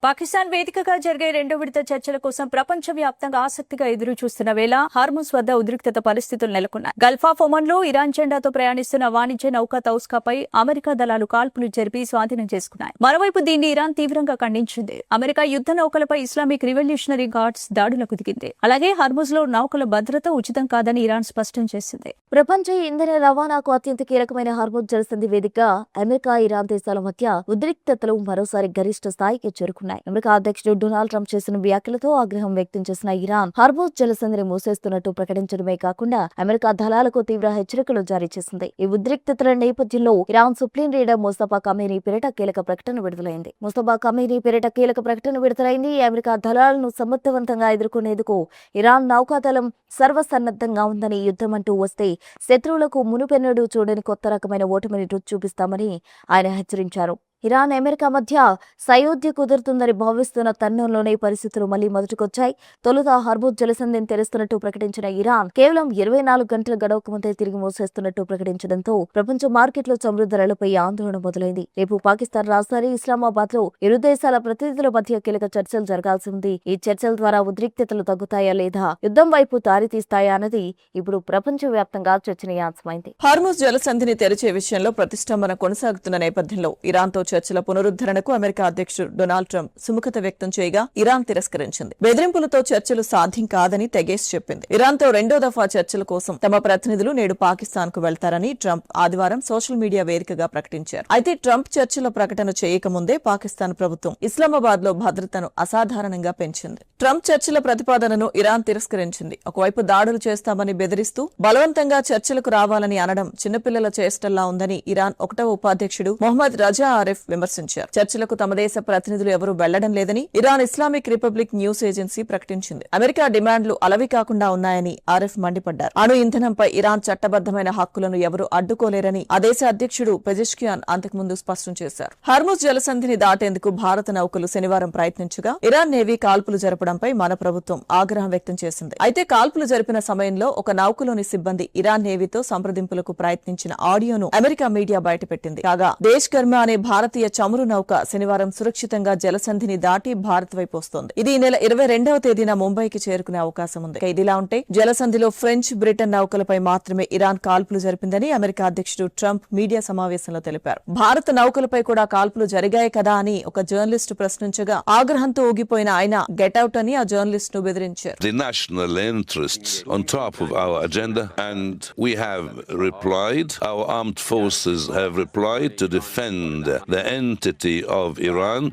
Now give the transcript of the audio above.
పాకిస్తాన్ వేదికగా జరిగే రెండో విడత చర్చల కోసం ప్రపంచవ్యాప్తంగా ఆసక్తిగా ఎదురు చూస్తున్న వేళ హార్ముజ్ వద్ద ఉద్రిక్తత పరిస్థితులు నెలకొన్నాయి. గల్ఫ్ ఆఫ్ ఒమన్లో ఇరాన్ జెండాతో ప్రయాణిస్తున్న వాణిజ్య నౌక తౌస్కాపై అమెరికా దళాలు కాల్పులు జరిపి స్వాధీనం చేసుకున్నాయి. మరోవైపు దీన్ని ఇరాన్ తీవ్రంగా ఖండించింది. అమెరికా యుద్ధ నౌకలపై ఇస్లామిక్ రివల్యూషనరీ గార్డ్స్ దాడులకు దిగింది. అలాగే హార్ముజ్ లో నౌకల భద్రత ఉచితం కాదని ఇరాన్ స్పష్టం చేసింది. ప్రపంచ ఇంధన రవాణాకు అత్యంత కీలకమైన హార్ముజ్ జలసంధి వేదికగా అమెరికా, ఇరాన్ దేశాల మధ్య ఉద్రిక్తతలు మరోసారి గరిష్ట స్థాయికి చేరుకున్నాయి. అమెరికా అధ్యక్షుడు డొనాల్డ్ ట్రంప్ చేసిన వ్యాఖ్యలతో ఆగ్రహం వ్యక్తం చేసిన ఇరాన్ హార్ముజ్ జలసంధిని మూసేస్తున్నట్టు ప్రకటించడమే కాకుండా అమెరికా దళాలకు తీవ్ర హెచ్చరికలు జారీ చేసింది. ఈ ఉద్రిక్తతల నేపథ్యంలో Iran supreme leader Mustafa Khamenei పేరిట కీలక ప్రకటన విడుదలైంది. ముస్తఫా ఖమేనీ పేరిట కీలక ప్రకటన విడుదలైంది. అమెరికా దళాలను సమర్థవంతంగా ఎదుర్కొనేందుకు ఇరాన్ నౌకాదళం సర్వసన్నద్ధంగా ఉందని, యుద్ధం అంటూ వస్తే శత్రువులకు మునుపెన్నడూ చూడని కొత్త రకమైన ఓటమిని రుచి చూపిస్తామని ఆయన హెచ్చరించారు. ఇరాన్, అమెరికా మధ్య సయోధ్య కుదురుతుందని భావిస్తున్న తరుణంలోనే పరిస్థితులు మళ్లీ మొదటికొచ్చాయి. తొలుత హార్ముజ్ జలసంధిని తెరుస్తున్నట్టు ప్రకటించిన ఇరాన్ కేవలం 24 గంటలు గడవకముందే తిరిగి మూసేస్తున్నట్టు ప్రకటించడంతో ప్రపంచ మార్కెట్లో చమురు ధరలపై ఆందోళన మొదలైంది. రేపు పాకిస్తాన్ రాజధాని ఇస్లామాబాద్ లో ఇరు దేశాల ప్రతినిధుల మధ్య కీలక చర్చలు జరగాల్సి ఉంది. ఈ చర్చల ద్వారా ఉద్రిక్తతలు తగ్గుతాయా లేదా యుద్ధం వైపు దారితీస్తాయా అన్నది ఇప్పుడు ప్రపంచ వ్యాప్తంగా చర్చనీయాంశమైంది. హార్ముజ్ జలసంధిని తెరిచే విషయంలో ప్రతిష్టంభన కొనసాగుతున్న నేపథ్యంలో ఇరాన్తో చర్చల పునరుద్ధరణకు అమెరికా అధ్యక్షుడు డొనాల్డ్ ట్రంప్ సుముఖత వ్యక్తం చేయగా ఇరాన్ తిరస్కరించింది. బెదిరింపులతో చర్చలు సాధ్యం కాదని తెగేసి చెప్పింది. ఇరాన్తో రెండో దఫా చర్చల కోసం తమ ప్రతినిధులు నేడు పాకిస్తాన్ కు వెళ్తారని ట్రంప్ ఆదివారం సోషల్ మీడియా వేదికగా ప్రకటించారు. అయితే ట్రంప్ చర్చల ప్రకటన చేయకముందే పాకిస్తాన్ ప్రభుత్వం ఇస్లామాబాద్ లో భద్రతను అసాధారణంగా పెంచింది. ట్రంప్ చర్చల ప్రతిపాదనను ఇరాన్ తిరస్కరించింది. ఒకవైపు దాడులు చేస్తామని బెదిరిస్తూ బలవంతంగా చర్చలకు రావాలని అనడం చిన్నపిల్లల చేష్టల్లా ఉందని ఇరాన్ 1వ ఉపాధ్యక్షుడు మొహమ్మద్ రజా ఆరిఫ్ విమర్శించారు. చర్చలకు తమ దేశ ప్రతినిధులు ఎవరూ వెళ్లడం లేదని Iran Islamic republic news agency ప్రకటించింది. అమెరికా డిమాండ్లు అలవి కాకుండా ఉన్నాయని ఆరిఫ్ మండిపడ్డారు. అణు ఇంధనంపై ఇరాన్ చట్టబద్దమైన హక్కులను ఎవరూ అడ్డుకోలేరని ఆ దేశ అధ్యక్షుడు పెజెష్కియాన్ అంతకుముందు స్పష్టం చేశారు. హార్ముజ్ జలసంధిని దాటేందుకు భారత నౌకలు శనివారం ప్రయత్నించగా ఇరాన్ నేవీ కాల్పులు జరపడంపై మన ప్రభుత్వం ఆగ్రహం వ్యక్తం చేసింది. అయితే కాల్పులు జరిపిన సమయంలో ఒక నౌకలోని సిబ్బంది ఇరాన్ నేవీతో సంప్రదింపులకు ప్రయత్నించిన ఆడియోను అమెరికా మీడియా బయటపెట్టింది. కాగా దేశ్ కర్మ అనే భారతీయ చమురు నౌక శనివారం సురక్షితంగా జలసంధిని దాటి భారత్ వైపు వస్తోంది. ఇది ఈ నెల 22వ తేదీన ముంబైకి చేరుకునే అవకాశం ఉంది. ఇదిలా ఉంటే జలసంధిలో ఫ్రెంచ్, బ్రిటన్ నౌకలపై మాత్రమే ఇరాన్ కాల్పులు జరిపిందని అమెరికా అధ్యక్షుడు ట్రంప్ మీడియా సమావేశంలో తెలిపారు. భారత నౌకలపై కూడా కాల్పులు జరిగాయి కదా అని ఒక జర్నలిస్టు ప్రశ్నించగా ఆగ్రహంతో ఊగిపోయిన ఆయన గెట్అవుట్ అని ఆ జర్నలిస్ట్ ను బెదిరించారు. The national interests on top of our agenda, and we have replied. Our armed forces have replied to defend the entity of Iran